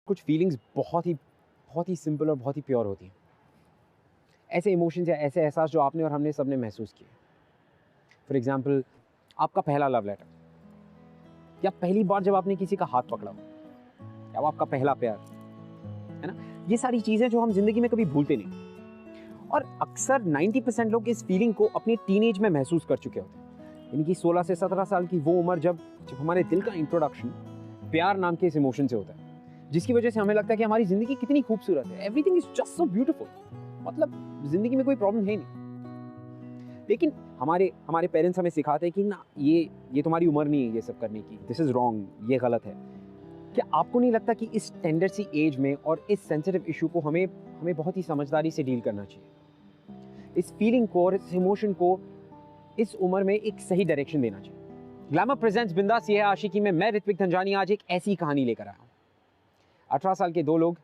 कुछ फीलिंग्स बहुत ही सिंपल और बहुत ही प्योर होती हैं। ऐसे इमोशंस या ऐसे एहसास जो आपने और हमने सबने महसूस किए। फॉर एग्जांपल, आपका पहला लव लेटर, या पहली बार जब आपने किसी का हाथ पकड़ा, या वो आपका पहला प्यार, है ना। ये सारी चीज़ें जो हम ज़िंदगी में कभी भूलते नहीं, और अक्सर 90% लोग इस फीलिंग को अपनी टीनेज में महसूस कर चुके होते हैं। यानी कि 16 से 17 साल की वो उम्र जब हमारे दिल का इंट्रोडक्शन प्यार नाम के इस इमोशन से होता है, जिसकी वजह से हमें लगता है कि हमारी ज़िंदगी कितनी खूबसूरत है, everything is just so beautiful, मतलब ज़िंदगी में कोई प्रॉब्लम है नहीं। लेकिन हमारे पेरेंट्स हमें सिखाते हैं कि ना, ये तुम्हारी उम्र नहीं है ये सब करने की, दिस इज़ रॉन्ग, ये गलत है। क्या आपको नहीं लगता कि इस टेंडर सी एज में और इस सेंसिटिव इशू को हमें बहुत ही समझदारी से डील करना चाहिए? इस फीलिंग को और इस इमोशन को इस उम्र में एक सही डायरेक्शन देना चाहिए। ग्लैमर प्रेजेंट्स बिंदास ये है आशिकी में मैं ऋत्विक धनजानी आज एक ऐसी कहानी लेकर आया हूँ। 18 साल के दो लोग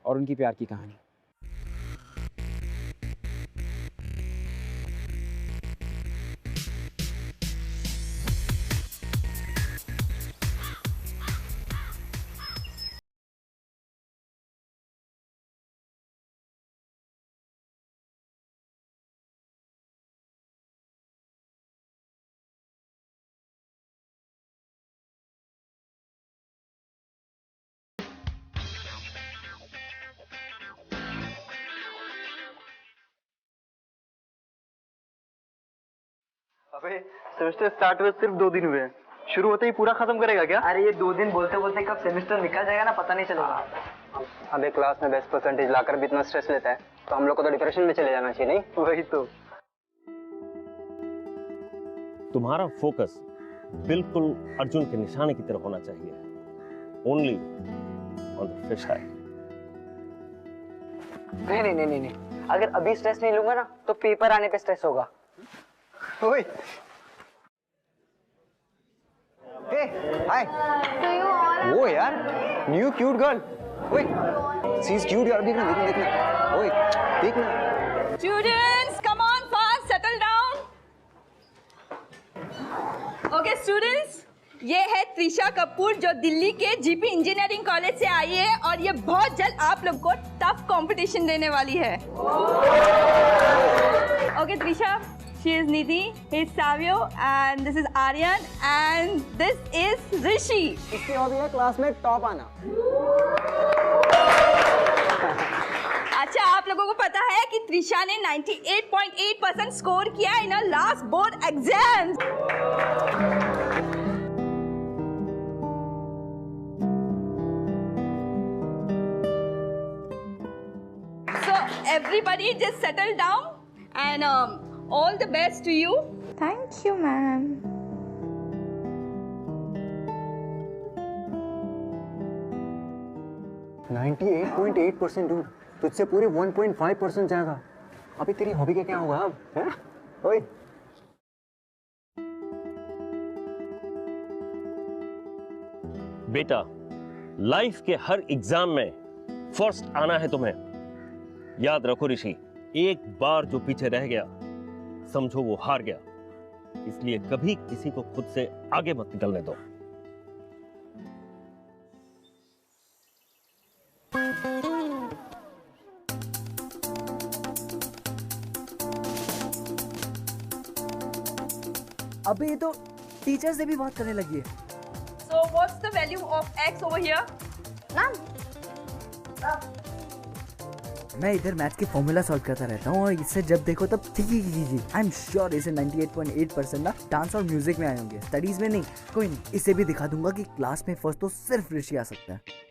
और उनकी प्यार की कहानी। अबे सेमेस्टर स्टार्ट हुए सिर्फ 2 दिन हुए हैं, शुरू होते ही पूरा खत्म करेगा क्या? अरे ये 2 दिन बोलते बोलते कब सेमेस्टर निकल जाएगा ना, पता नहीं चलेगा। अबे क्लास में बेस्ट परसेंटेज लाकर भी इतना स्ट्रेस लेता है तो हम लोग को तो डिप्रेशन में चले जाना चाहिए, नहीं? वही तो। तुम्हारा फोकस बिल्कुल अर्जुन के निशाने की तरफ होना चाहिए, ओनली ऑन द फिश आई। नहीं, अगर अभी स्ट्रेस नहीं लूंगा ना तो पेपर आने पे स्ट्रेस होगा। ओए हे हाय, वो यार न्यू क्यूट गर्ल। ओए शी इज क्यूट यार, देखना। ओए देखना। Students, come on, fast, settle down. Okay, students, ये है त्रिशा कपूर जो दिल्ली के जीपी इंजीनियरिंग कॉलेज से आई है और ये बहुत जल्द आप लोग को टफ कंपटीशन देने वाली है। Okay, Trisha, she is Nidhi, he is Savio, and this is Aryan, and this is Rishi. इसकी हॉबी है क्लास में टॉप आना। अच्छा, आप लोगों को पता है कि त्रिशा ने 98.8% स्कोर किया in last board exam. So everybody just settle down and all the best to you. Thank you, ma'am. %98.8 तुझसे पूरे 1.5% जाएगा। अभी तेरी हॉबी का क्या होगा अब, हैं? ओए बेटा, लाइफ के हर एग्जाम में फर्स्ट आना है तुम्हें। याद रखो ऋषि, एक बार जो पीछे रह गया समझो वो हार गया, इसलिए कभी किसी को खुद से आगे मत निकलने दो। अबे ये तो टीचर से भी बात करने लगी है। So what's the value of x over here? मैं इधर मैथ के फॉर्मूला सॉल्व करता रहता हूँ और इससे जब देखो तब जी आई एम श्योर इसे 98.8% ना डांस और म्यूजिक में आए होंगे, स्टडीज में नहीं। कोई नहीं, इसे भी दिखा दूंगा कि क्लास में फर्स्ट तो सिर्फ ऋषि आ सकता है।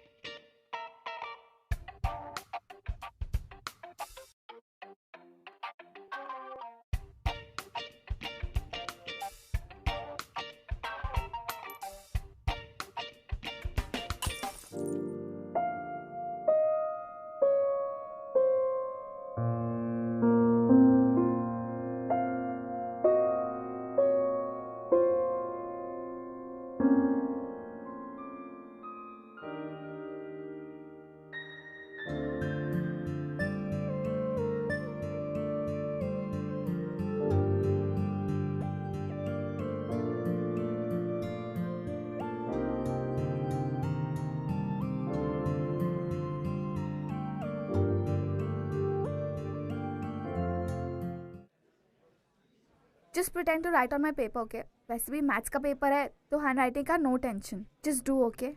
Just pretend to write on my paper, okay? वैसे भी मैथ्स का पेपर है तो हैंड राइटिंग का no tension. Just do, okay?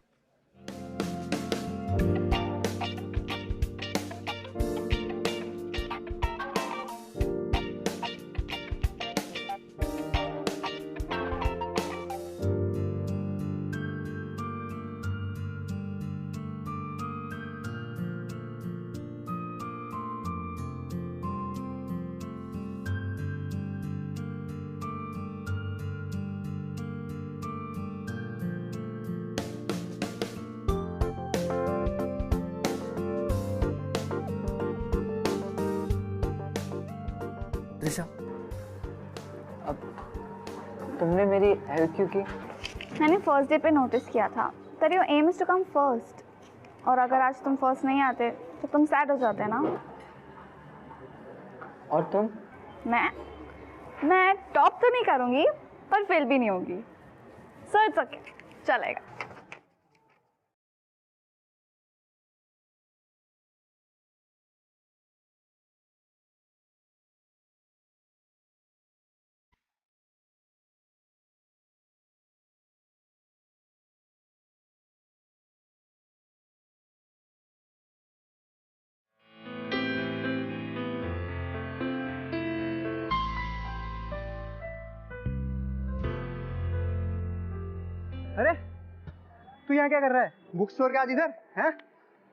Trisha, तुमने मेरी हेल्प क्यों की? मैंने फर्स्ट डे पे नोटिस किया था that your aim is to come first. और अगर आज तुम फर्स्ट नहीं आते तो तुम सैड हो जाते ना. और तुम? मैं टॉप तो नहीं करूँगी पर फेल भी नहीं होगी. So it's okay. चलेगा. अरे तू यहाँ क्या कर रहा है? बुक स्टोर के आज इधर हैं?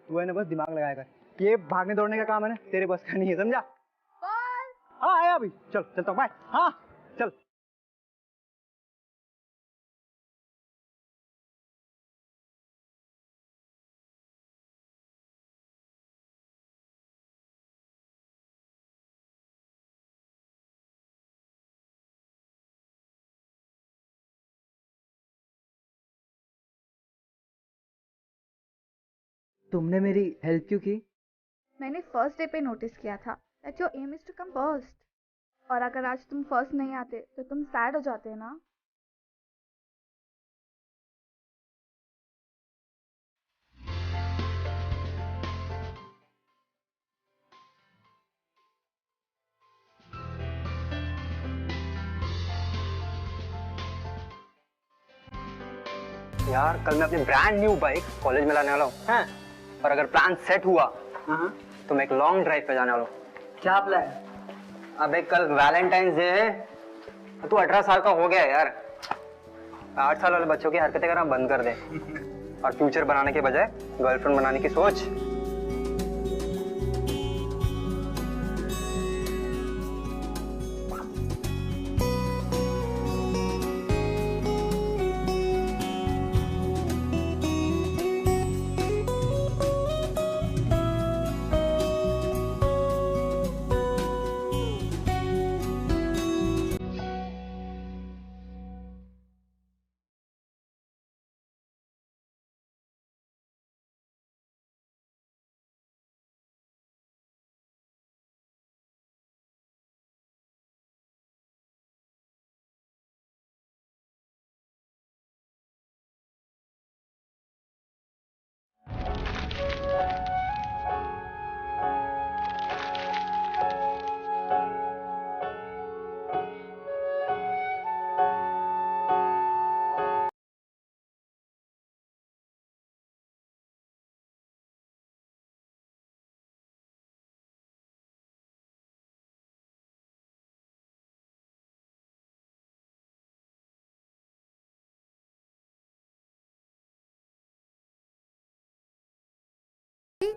तू है ना बस दिमाग लगाया कर. ये भागने दौड़ने का काम है ना, तेरे बस का नहीं है, समझा? हाँ आया अभी. चल चलता हूँ, बाय. हाँ चल. तुमने मेरी हेल्प क्यों की? मैंने फर्स्ट डे पे नोटिस किया था that your aim is to come first. और अगर आज तुम फर्स्ट नहीं आते तो तुम सैड हो जाते ना. यार कल मैं अपनी ब्रांड न्यू बाइक कॉलेज में लाने वाला हूँ हैं? और अगर प्लान सेट हुआ तो मैं एक लॉन्ग ड्राइव पे जाने वाला हूँ. क्या प्लान? अबे कल वैलेंटाइंस डे है. तू 18 साल का हो गया है यार. 8 साल वाले बच्चों की हरकतें करना बंद कर दे और फ्यूचर बनाने के बजाय गर्लफ्रेंड बनाने की सोच.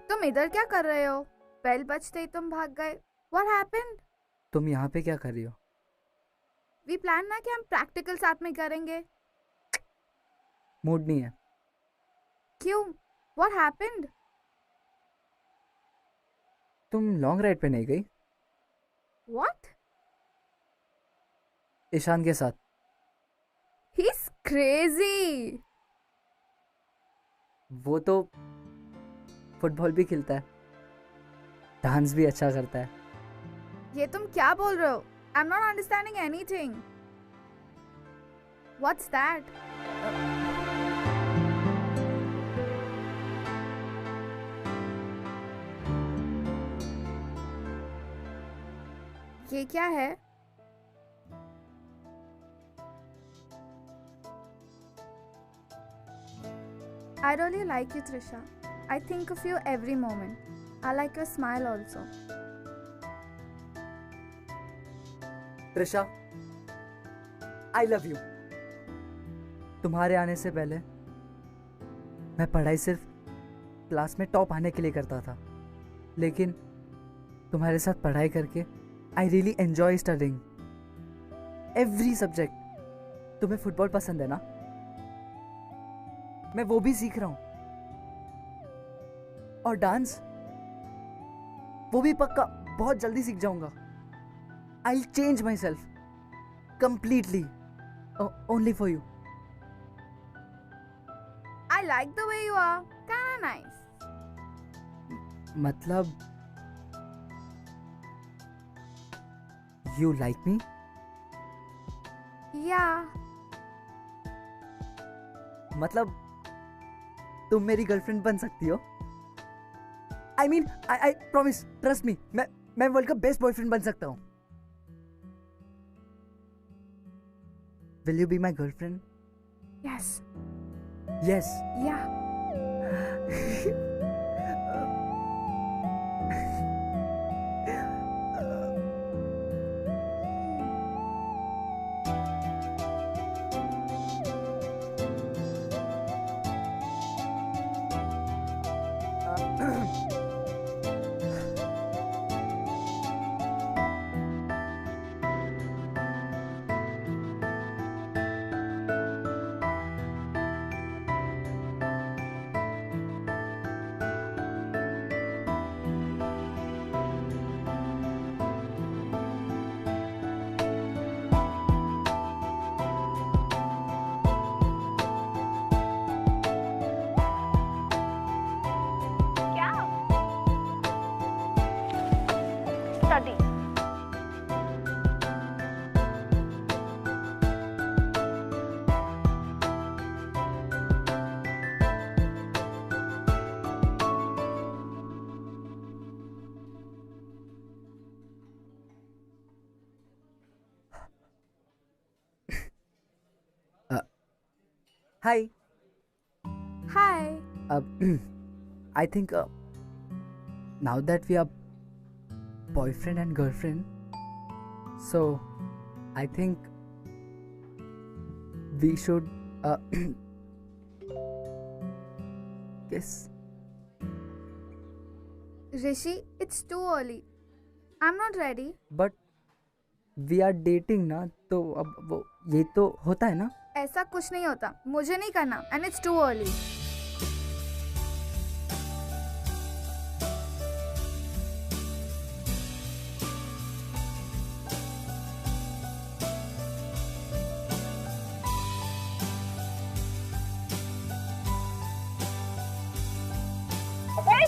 तुम इधर क्या कर रहे हो? बेल बजते ही तुम भाग गए. What happened? तुम यहाँ पे क्या कर रही हो? We plan ना कि हम प्रैक्टिकल साथ में करेंगे. मूड नहीं है. क्यों? What happened? तुम लॉन्ग राइड पे नहीं गई? What? ईशान के साथ. He's crazy. वो तो फुटबॉल भी खेलता है, डांस भी अच्छा करता है. ये तुम क्या बोल रहे हो? I'm not understanding anything. What's that? ये क्या है? I really like you, Trisha. I think of you every moment. I like your smile also. Trisha, I love you. तुम्हारे आने से पहले मैं पढ़ाई सिर्फ क्लास में टॉप आने के लिए करता था, लेकिन तुम्हारे साथ पढ़ाई करके I really enjoy studying every subject. तुम्हें फुटबॉल पसंद है ना? मैं वो भी सीख रहा हूं, और डांस वो भी पक्का बहुत जल्दी सीख जाऊंगा. I'll change myself completely only for you. I like the way you are. Kinda nice. मतलब you like me? Yeah. मतलब तुम मेरी गर्लफ्रेंड बन सकती हो? I mean, I promise, trust me, मैं वर्ल्ड का बेस्ट बॉयफ्रेंड बन सकता हूँ. Will you be my girlfriend? Yes. Yes. Yeah. Study. Hi. Hi. I think now that we are boyfriend and girlfriend, so I think we should kiss. Rishi, it's too early. I'm not ready. But we are dating ना, तो अब वो ये तो होता है ना? ऐसा कुछ नहीं होता. मुझे नहीं करना. And it's too early.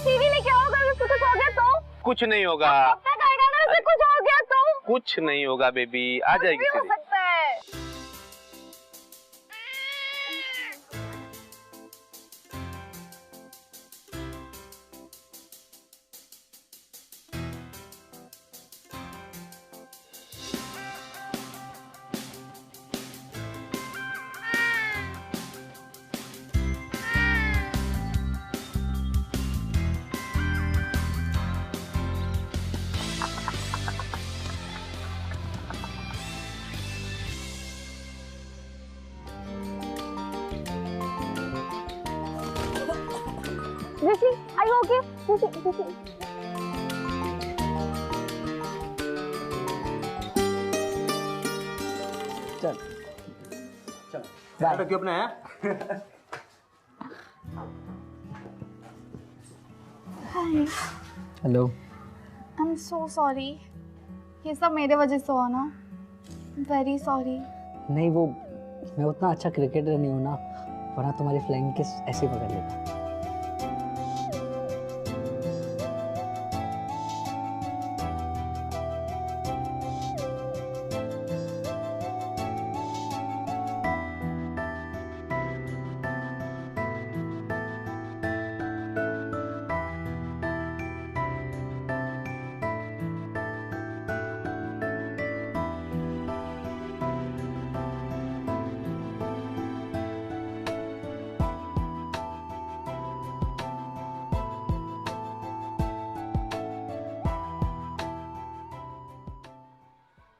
TV लेके आओ, अगर उसको कुछ हो गया तो? कुछ नहीं होगा. कब तक आएगा अगर उसे कुछ हो गया तो? कुछ नहीं होगा बेबी, आ जाएगी कुछ भी हो सीधी. सकता है. Rishi, are you okay? Rishi. चल क्यों अपना है? Hi. Hello. I'm so sorry. ये सब मेरे वजह से हुआ ना. Very sorry. नहीं, वो मैं उतना अच्छा क्रिकेटर नहीं हूँ ना, वरना तुम्हारी फ्लाइंग किस ऐसे पकड़ लेता.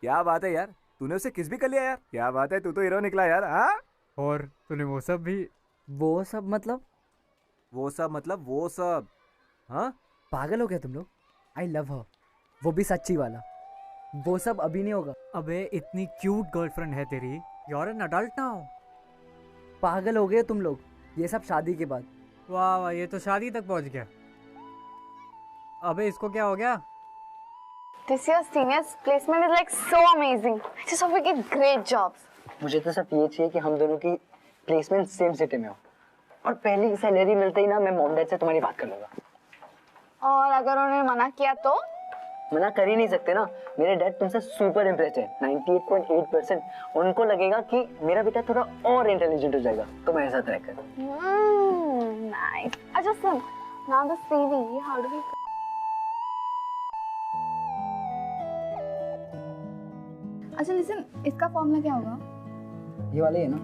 क्या बात है यार, तूने उसे किस भी कर लिया यार। क्या बात है, तू तो हीरो निकला यार। हाँ, और तूने वो सब भी। वो सब मतलब? वो सब मतलब वो सब। हाँ, पागल हो गया तुम लोग? आई लव हर, वो भी सच्ची वाला। वो सब अभी नहीं होगा। अबे इतनी क्यूट गर्लफ्रेंड है तेरी, you are an adult now. पागल हो गए तुम लोग, ये सब शादी के बाद। वाह वाह, ये तो शादी तक पहुंच गया। अबे इसको क्या हो गया? This year's seniors placement is like so amazing. I just hope we get great jobs. मुझे तो सिर्फ ये चाहिए कि हम दोनों की प्लेसमेंट सेम सिटी में हो, और पहली सैलरी मिलते ही ना मैं मॉम डैड से तुम्हारी बात कर लूंगा। और अगर उन्होंने मना किया तो? मना कर ही नहीं सकते ना, मेरे डैड तुमसे सुपर इम्प्रेस्ड है, 98.8%। उनको लगेगा कि मेरा बेटा थोड़ा और इंटेलिजेंट हो जाएगा, तो मैं ऐसा ट्राई कर। Nice. Just listen. Now the CV. How do we? अच्छा लिसन, इसका फॉर्मूला क्या होगा? ये वाले है ना?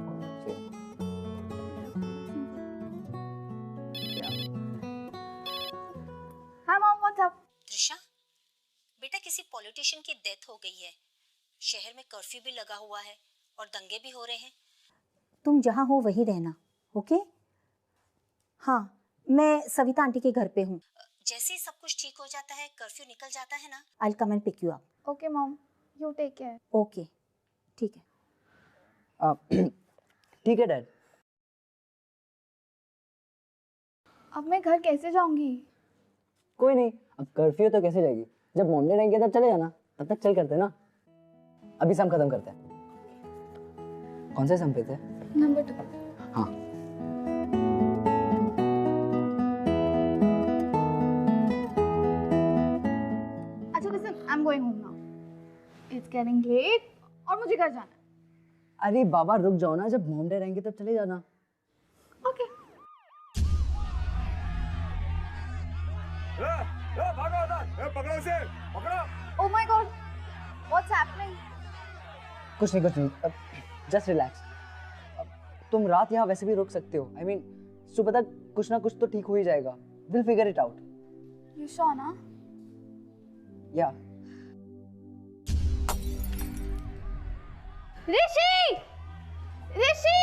हाँ मॉम, व्हाट्स अप? त्रिशा, बेटा किसी पॉलिटिशियन की डेथ हो गई है, शहर में कर्फ्यू भी लगा हुआ है और दंगे भी हो रहे हैं। तुम जहाँ हो वहीं रहना, ओके? हाँ, मैं सविता आंटी के घर पे हूँ। जैसे ही सब कुछ ठीक हो जाता है, कर्फ्यू निकल जाता है ना, I will come and pick you up. Okay mom, you take care. Okay, ठीक है। ठीक है डैड। अब मैं घर कैसे जाऊंगी? कोई नहीं, अब कर्फ्यू तो कैसे जाएगी, जब मॉम डैड आएंगे तब चले जाना, तब तक चल करते ना। अभी सम खत्म करते हैं। कौन से सम पे थे? नंबर 2। हाँ। अच्छा listen, I am going home now. It's getting late और मुझे घर जाना है। अरे बाबा रुक जाओ ना, जब मॉम डैड आएंगे तब चले जाना। ओके। भागो उधर, पकड़ो उसे, पकड़ो। Oh my God, what's happening? कुछ नहीं, जस्ट रिलैक्स। तुम रात यहाँ वैसे भी रुक सकते हो, आई मीन सुबह तक कुछ ना कुछ तो ठीक हो ही जाएगा। Will figure it out. You sure ना? या। ऋषि! ऋषि!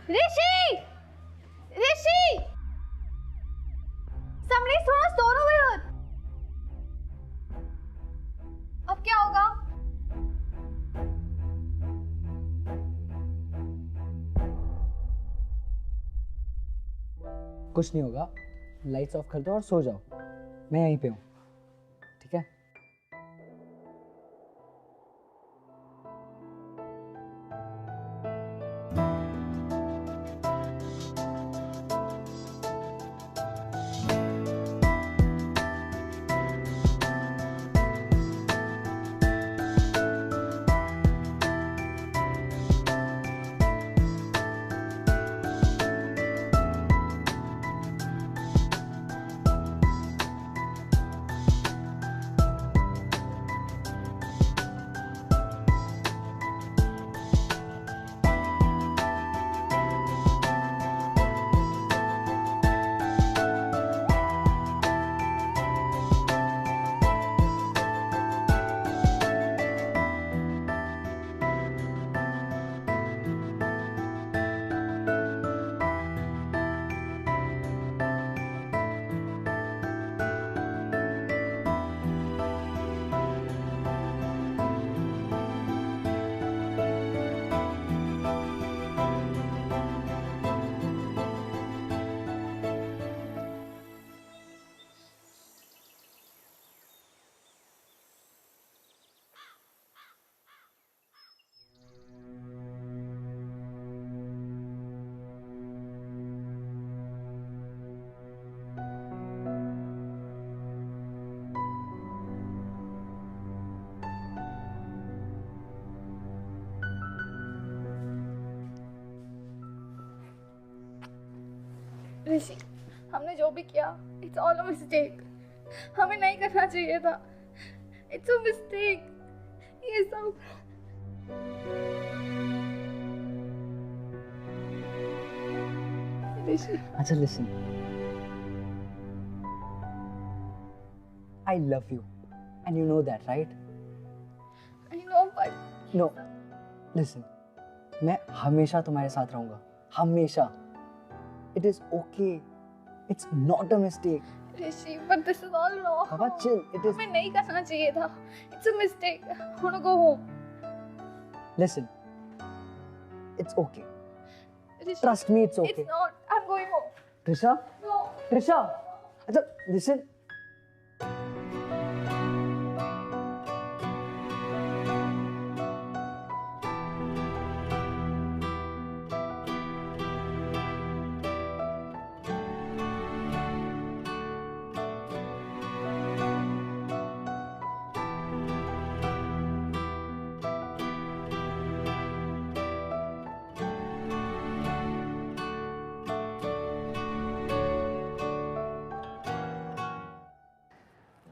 ऋषि! ऋषि! Somebody's thrown a stone over here. अब क्या होगा? कुछ नहीं होगा, लाइट्स ऑफ कर दो और सो जाओ, मैं यहीं पे हूँ, ठीक है? ऋषि, हमने जो भी किया, इट्स ऑल अ मिस्टेक। हमें नहीं करना चाहिए था। It's a mistake. ये सब ऋषि। अच्छा listen, I love you and you know that, right? No, but no listen, मैं हमेशा तुम्हारे साथ रहूंगा, हमेशा. It is okay, it's not a mistake. Rishi, but this is all wrong. बाबा चिल, इट इज. हमें नहीं करना चाहिए था. It's a mistake. I want to go home. Listen, it's okay. Rishi, trust me, it's okay. it's not. I'm going home. Trisha, No. Trisha, अच्छा listen.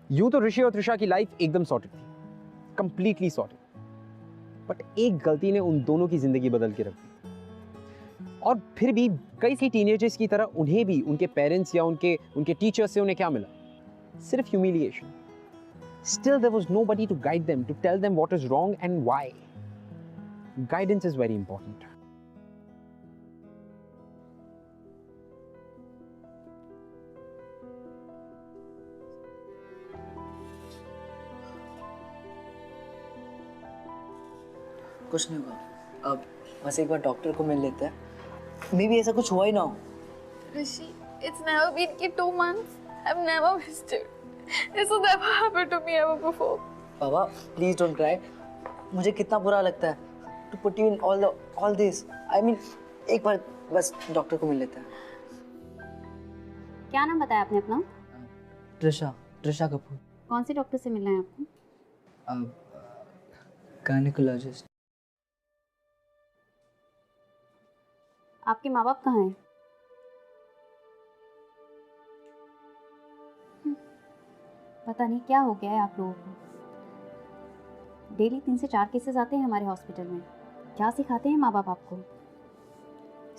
यूं तो ऋषि और त्रिशा की लाइफ एकदम सॉर्टेड थी, कंप्लीटली सॉर्टेड, बट एक गलती ने उन दोनों की जिंदगी बदल के रख दी. और फिर भी कई सी टीनेजर्स की तरह उन्हें भी उनके पेरेंट्स या उनके टीचर्स से उन्हें क्या मिला? सिर्फ humiliation. Still there was nobody to guide them, to tell them what is wrong and why. Guidance is very important. कुछ नहीं होगा, अब बस एक बार डॉक्टर को मिल लेते हैं. मे बी ऐसा कुछ हुआ ही ना हो. Rishi, it's never been 2 months. I've never missed it. This has never happened to me ever before. बाबा प्लीज डोंट क्राई. मुझे कितना बुरा लगता है to put you in all this. I mean एक बार बस डॉक्टर को मिल लेते हैं. क्या नाम बताया आपने अपना? त्रिशा कपूर. कौन से डॉक्टर से मिलना है आपको? गायनेकोलॉजिस्ट. आपके माँ बाप कहाँ हैं? पता नहीं क्या हो गया है आप लोगों को. डेली 3 से 4 केसेस आते हैं हमारे हॉस्पिटल में. क्या सिखाते हैं माँ बाप आपको?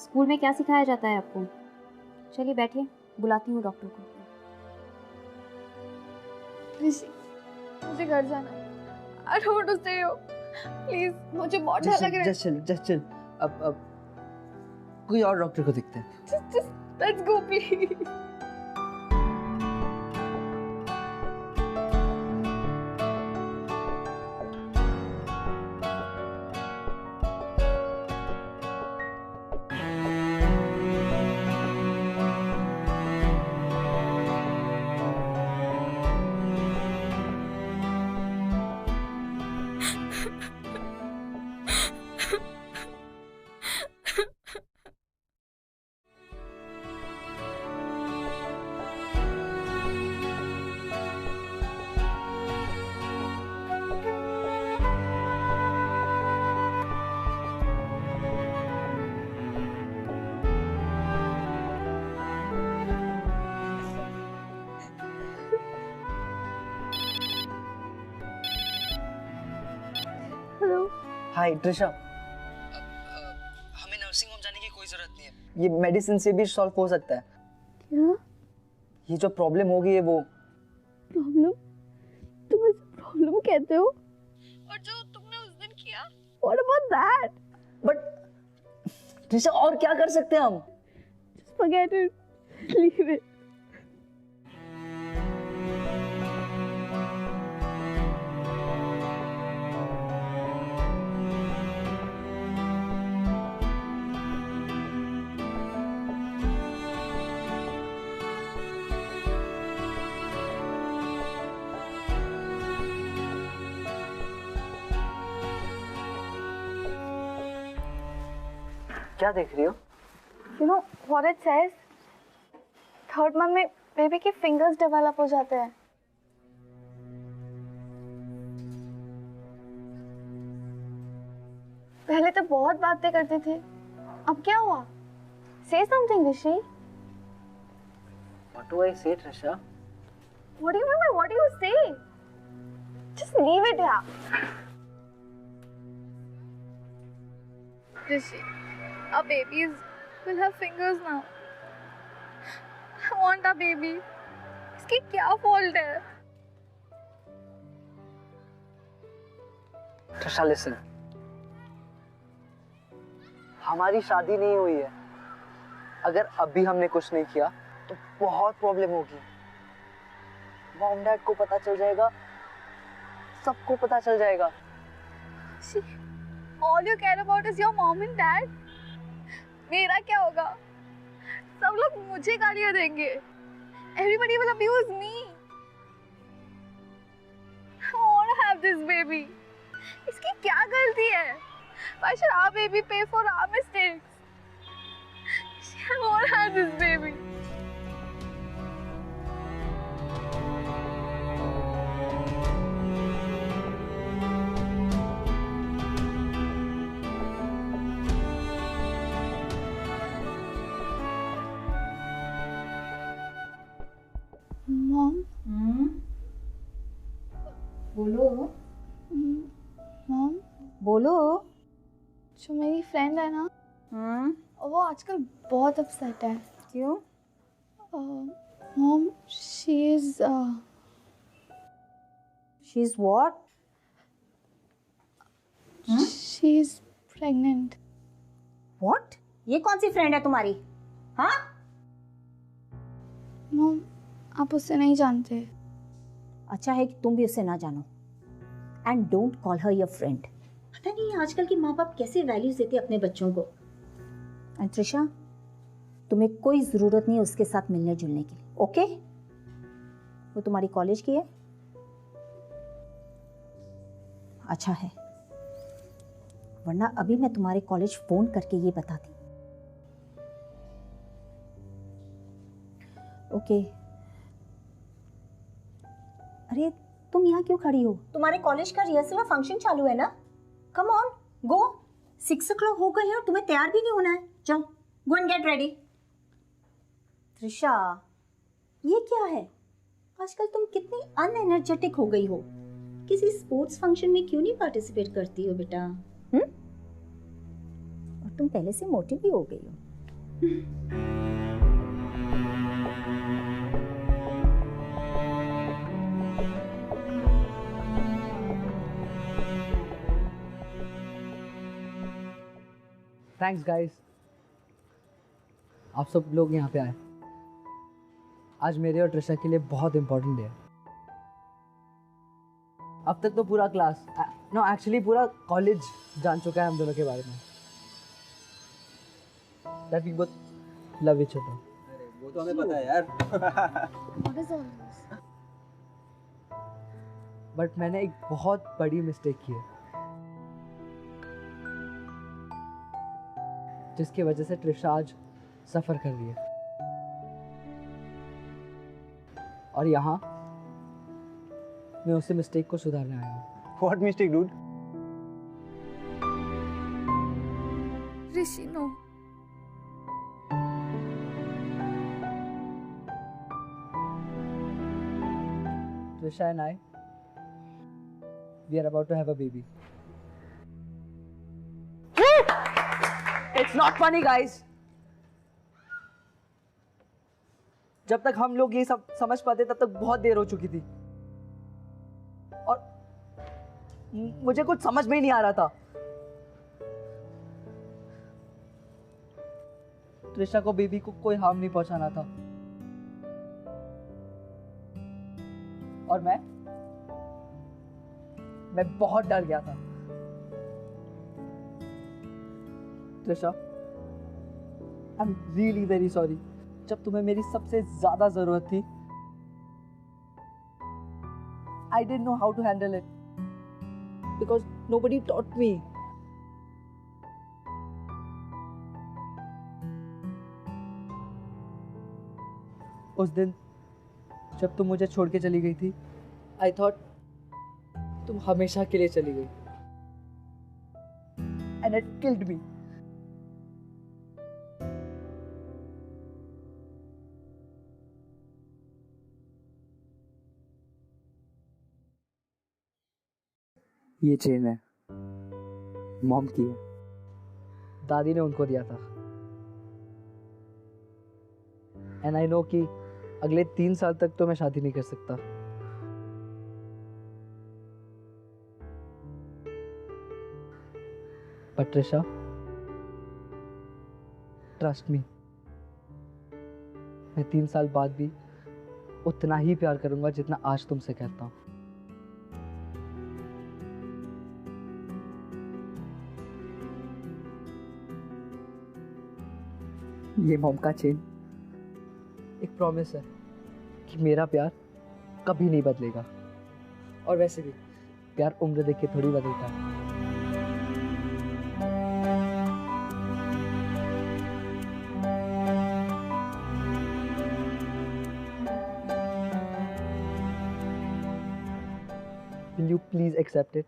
स्कूल में क्या सिखाया जाता है आपको? चलिए बैठिए, बुलाती हूँ डॉक्टर को. Rishi, मुझे घर जाना है. I don't want to stay here. Please, मुझे बहुत डर लग रहा है. Just chill. अब कोई और डॉक्टर को दिखते हैं. Just let's go, please. हाय त्रिशा. हमें नर्सिंग होम जाने की कोई जरूरत नहीं है. ये मेडिसिन से भी सॉल्व हो सकता है. क्या? ये जो प्रॉब्लम हो गई है वो. प्रॉब्लम? तुम इसे प्रॉब्लम कहते हो? और जो तुमने उस दिन किया? What about that? But Trisha और क्या कर सकते हैं हम? Just forget it. Leave it. क्या देख रही हो? You know what it says? 3rd month में बेबी के फिंगर्स डेवलप हो जाते हैं. पहले तो बहुत बातें करते थे. अब क्या हुआ? Say something, Rishi. What do I say, Trisha? What do you mean by what do you say? Just leave it, yeah. Rishi, our babies will have fingers now. I want a baby. इसकी क्या fault है? Trisha listen, हमारी शादी नहीं हुई है। अगर अभी हमने कुछ नहीं किया तो बहुत प्रॉब्लम होगी। मॉम डैड को पता चल जाएगा, सबको पता चल जाएगा। All you care about is your mom and dad. मेरा क्या होगा? सब लोग मुझे गालियाँ देंगे। Everybody will abuse me. I want to have this baby. इसकी क्या गलती है? Why should our baby pay for our mistakes? I want to have this baby. Mom? बोलो। Mom? बोलो। जो मेरी फ्रेंड है ना, वो आजकल बहुत अपसेट है। क्यों? Mom, she is what? She is pregnant. What? ये कौन सी फ्रेंड है तुम्हारी? हाँ? Mom, आप उससे नहीं जानते। अच्छा है कि तुम भी उससे ना जानो। And don't call her your friend. पता नहीं आजकल के माँ बाप कैसे वैल्यूज देते अपने बच्चों को। एंड त्रिशा, तुम्हें कोई ज़रूरत नहीं है उसके साथ मिलने जुलने की, ओके? वो तुम्हारी कॉलेज की है? अच्छा है, वरना अभी मैं तुम्हारे कॉलेज फ़ोन करके ये बताती। ओके। अरे तुम यहाँ क्यों खड़ी हो? तुम्हारे कॉलेज का रिहर्सल और फंक्शन चालू है ना? Come on, go. 6 o'clock हो गई है और तुम्हें तैयार भी नहीं होना है। जाओ, go and get ready. Trisha, ये क्या है? आजकल तुम कितनी अनएनर्जेटिक हो गई हो। किसी स्पोर्ट्स फंक्शन में क्यों नहीं पार्टिसिपेट करती हो बेटा? और तुम पहले से मोटी भी हो गई हो। थैंक्स गाइस, आप सब लोग यहाँ पे आए। आज मेरे और ट्रिशा के लिए बहुत इंपॉर्टेंट डे है। अब तक तो पूरा क्लास, नो एक्चुअली पूरा कॉलेज जान चुका है हम दोनों के बारे में। That we both love each other. वो तो हमें पता है यार। What is all this? But मैंने एक बहुत बड़ी मिस्टेक की है, जिसकी वजह से ट्रिशा आज सफ़र कर रही है। और यहाँ मैं उसी मिस्टेक को सुधारने आया हूँ। What mistake, dude? Rishi, no. Trisha and I, we are about to have a baby. It's not funny, guys. जब तक हम लोग ये सब समझ पाते तब तक बहुत देर हो चुकी थी और मुझे कुछ समझ में ही नहीं आ रहा था। त्रिशा को बेबी को कोई हार्म नहीं पहुंचाना था और मैं बहुत डर गया था। Trisha, I am really very sorry. जब तुम्हें मेरी सबसे ज्यादा जरूरत थी, I didn't know how to handle it because nobody taught me. उस दिन जब तुम मुझे छोड़ के चली गई थी, I thought तुम हमेशा के लिए चली गई, and it killed me. ये चेन है, मॉम की है, दादी ने उनको दिया था। एंड आई नो कि अगले 3 साल तक तो मैं शादी नहीं कर सकता, पट्रिशा, ट्रस्ट मी, मैं 3 साल बाद भी उतना ही प्यार करूंगा जितना आज तुमसे करता हूँ। ये मॉम का चेन एक प्रॉमिस है कि मेरा प्यार कभी नहीं बदलेगा। और वैसे भी प्यार उम्र देख के थोड़ी बदलता है। Will you please accept it?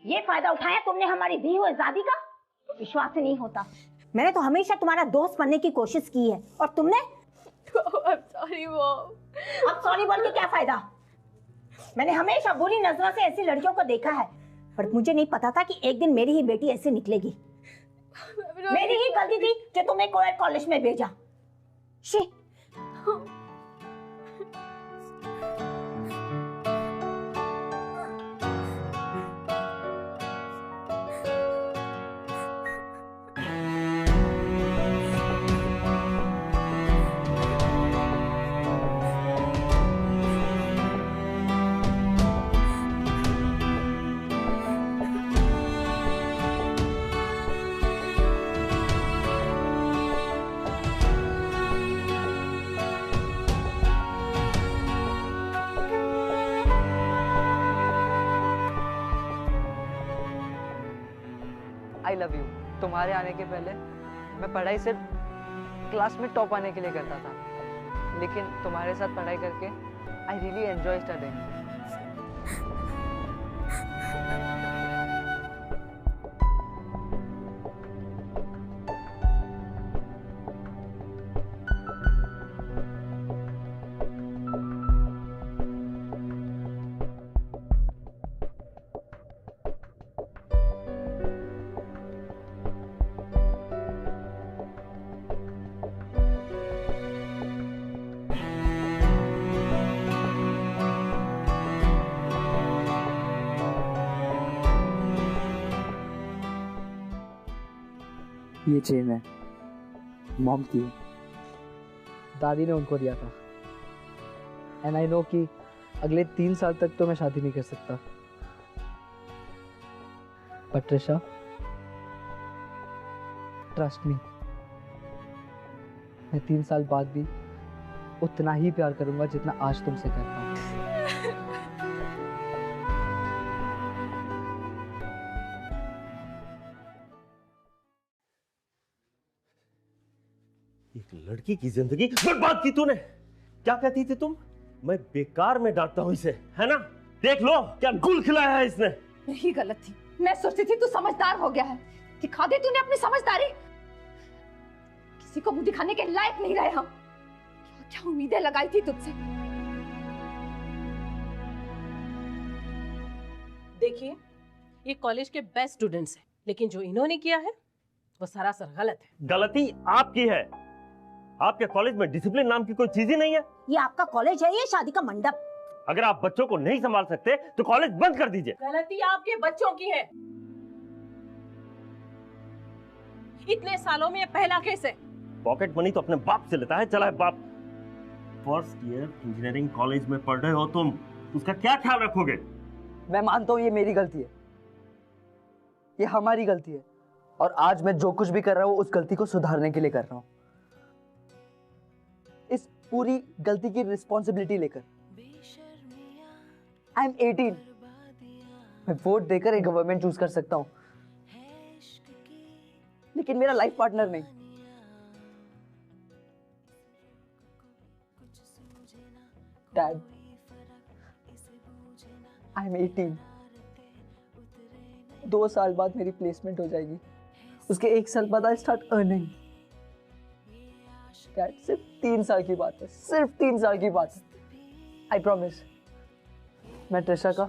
ये फायदा उठाया तुमने हमारी दी हुई आजादी का? विश्वास ही नहीं होता। मैंने तो हमेशा तुम्हारा दोस्त बनने की कोशिश की है और तुमने सॉरी मॉम। अब सॉरी बोल के क्या फायदा? मैंने हमेशा बुरी नजरों से ऐसी लड़कियों को देखा है, पर मुझे नहीं पता था कि एक दिन मेरी ही बेटी ऐसे निकलेगी। मेरी ही गलती थी जो तुम्हें कोएड कॉलेज में भेजा। She I love you. तुम्हारे आने के पहले मैं पढ़ाई सिर्फ क्लास में टॉप आने के लिए करता था, लेकिन तुम्हारे साथ पढ़ाई करके आई रियली एंजॉय स्टडिंग। ये चेन है, मॉम की है, दादी ने उनको दिया था। एंड आई नो कि अगले 3 साल तक तो मैं शादी नहीं कर सकता। पट्रिशा, ट्रस्ट मी, मैं 3 साल बाद भी उतना ही प्यार करूंगा जितना आज तुमसे करता हूँ। एक लड़की की जिंदगी बर्बाद की तूने। क्या कहती थी तुम? मैं बेकार में डांटता हूं इसे, है ना? देख लो क्या गुल खिलाया है इसने। यही गलत थी। मैं सोचती थी तू समझदार हो गया है। दिखा दे तूने अपनी समझदारी। किसी को मुंह दिखाने के लायक नहीं रहे हम। क्या उम्मीदें लगाई थी तुझसे। देखिए, ये कॉलेज के बेस्ट स्टूडेंट्स हैं, लेकिन जो इन्होंने किया है वो सरासर गलत है। गलती आपकी है। आपके कॉलेज में डिसिप्लिन नाम की कोई चीज ही नहीं है। ये आपका कॉलेज है, ये शादी का मंडप। अगर आप बच्चों को नहीं संभाल सकते तो कॉलेज बंद कर दीजिए। गलती आपके बच्चों की है। इतने सालों में ये पहला केस है। पॉकेट मनी तो अपने बाप से लेता है, चला है बाप। फर्स्ट ईयर इंजीनियरिंग कॉलेज में पढ़ रहे हो तुम, उसका क्या ख्याल रखोगे? मैं मानता हूँ ये मेरी गलती है, ये हमारी गलती है, और आज मैं जो कुछ भी कर रहा हूँ उस गलती को सुधारने के लिए कर रहा हूँ। इस पूरी गलती की रिस्पॉन्सिबिलिटी लेकर आई एम 18। मैं वोट देकर एक गवर्नमेंट चूज कर सकता हूँ, लेकिन मेरा लाइफ पार्टनर नहीं। Dad, I am 18। 2 साल बाद मेरी प्लेसमेंट हो जाएगी, उसके 1 साल बाद आई स्टार्ट अर्निंग। डैड, सिर्फ 3 साल की बात है, सिर्फ 3 साल की बात है। आई प्रॉमिस, मैं ट्रिशा का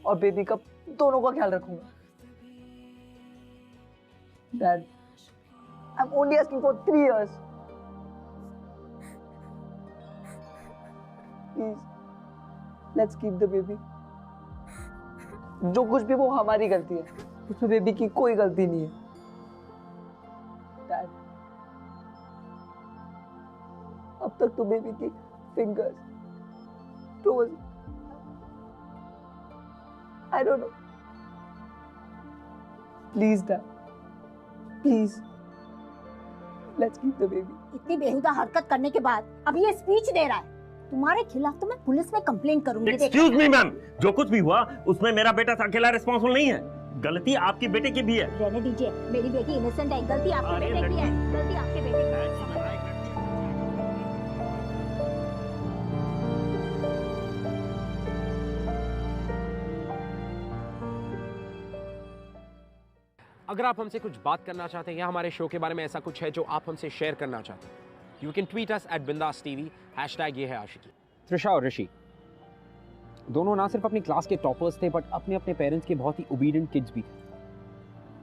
और बेबी का दोनों का ख्याल रखूंगा। Dad, I am only asking for 3 years. Please, let's keep the baby. जो कुछ भी वो हमारी गलती है, उसमें बेबी की कोई गलती नहीं है। डैड, अब तक तो बेबी की fingers, toes, I don't know. Please, Dad. Please. Let's keep the baby. इतनी बेहुदा हरकत करने के बाद अब ये स्पीच दे रहा है। तुम्हारे खिलाफ तो मैं पुलिस में कंप्लेंट करूंगी। एक्सक्यूज मी मैम, जो कुछ भी हुआ उसमें मेरा बेटा अकेला रिस्पॉन्सिबल नहीं है। गलती आपकी बेटे की भी है। रहने दीजिए, मेरी बेटी इनोसेंट है, गलती आपके बेटे की है, गलती आपके बेटे की है। अगर आप हमसे कुछ बात करना चाहते हैं या हमारे शो के बारे में ऐसा कुछ है जो आप हमसे शेयर करना चाहते हैं, you can tweet us @bindaastv, # ये है आशिकी। त्रिशा और ऋषि दोनों ना सिर्फ अपनी क्लास के टॉपर्स थे, बट अपने अपने पेरेंट्स के बहुत ही ओबीडिएंट किड्स भी थे,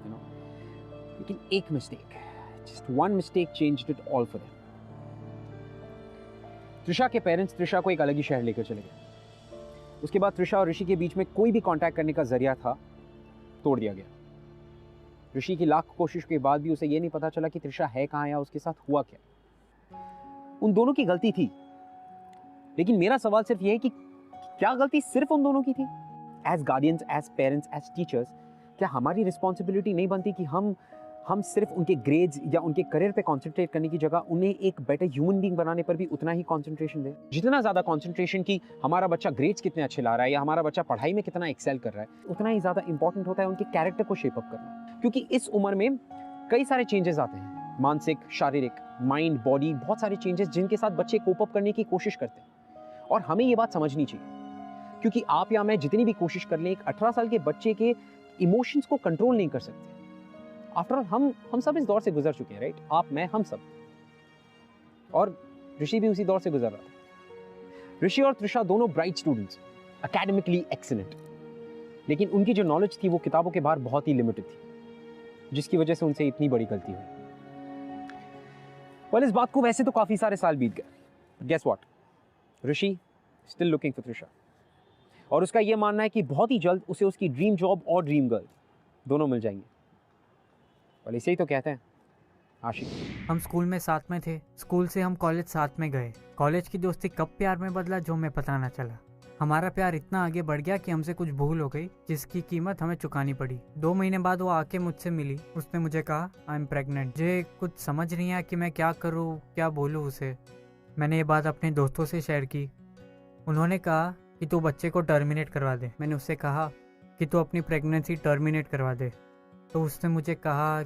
यू नो। लेकिन एक mistake, just one mistake changed it all for them. Trisha के पेरेंट्स त्रिशा को एक अलग ही शहर लेकर चले गए। उसके बाद त्रिशा और ऋषि के बीच में कोई भी कांटेक्ट करने का जरिया था, तोड़ दिया गया। ऋषि की लाख कोशिश के बाद भी उसे यह नहीं पता चला कि त्रिशा है कहां या उसके साथ हुआ क्या। उन दोनों की गलती थी, लेकिन मेरा सवाल सिर्फ यह है कि क्या गलती सिर्फ उन दोनों की थी? As guardians, as parents, as teachers, क्या हमारी रिस्पॉन्सिबिलिटी नहीं बनती कि हम सिर्फ उनके ग्रेड्स या उनके करियर पे कंसंट्रेट करने की जगह उन्हें एक बेटर ह्यूमन बीइंग बनाने पर भी उतना ही कंसंट्रेशन दें? जितना ज़्यादा कंसंट्रेशन की हमारा बच्चा ग्रेड्स कितने अच्छे ला रहा है या हमारा बच्चा पढ़ाई में कितना एक्सेल कर रहा है, उतना ही ज़्यादा इंपॉर्टेंट होता है उनके कैरेक्टर को शेप अप करना। क्योंकि इस उम्र में कई सारे चेंजेस आते हैं, मानसिक, शारीरिक, माइंड, बॉडी, बहुत सारे चेंजेस जिनके साथ बच्चे कोप अप करने की कोशिश करते हैं। और हमें ये बात समझनी चाहिए, क्योंकि आप या मैं जितनी भी कोशिश कर लें, एक 18 साल के बच्चे के इमोशंस को कंट्रोल नहीं कर सकते। आफ्टर ऑल हम सब इस दौर से गुजर चुके हैं, राइट? आप, मैं, हम सब। और ऋषि भी उसी दौर से गुजर रहा था। ऋषि और त्रिशा दोनों ब्राइट स्टूडेंट्स, एकेडमिकली एक्सीलेंट, लेकिन उनकी जो नॉलेज थी वो किताबों के बाहर बहुत ही लिमिटेड थी, जिसकी वजह से उनसे इतनी बड़ी गलती हुई। इस बात को वैसे तो काफी सारे साल बीत गए, guess what, Rishi still looking for Trisha, और उसका यह मानना है कि बहुत ही जल्द उसे उसकी ड्रीम जॉब और ड्रीम गर्ल दोनों मिल जाएंगे। और इसे ही तो कहते हैं आशिक। हम स्कूल में साथ में थे, स्कूल से हम कॉलेज साथ में गए। कॉलेज की दोस्ती कब प्यार में बदला जो हमें पता ना चला। हमारा प्यार इतना आगे बढ़ गया कि हमसे कुछ भूल हो गई जिसकी कीमत हमें चुकानी पड़ी। 2 महीने बाद वो आके मुझसे मिली। उसने मुझे कहा आई एम प्रेग्नेंट। मुझे कुछ समझ नहीं आया कि मैं क्या करूँ, क्या बोलूँ उसे। मैंने ये बात अपने दोस्तों से शेयर की। उन्होंने कहा कि तू बच्चे को टर्मिनेट करवा दे। मैंने उससे कहा कि तू अपनी प्रेगनेंसी टर्मिनेट करवा दे, तो उसने मुझे कहा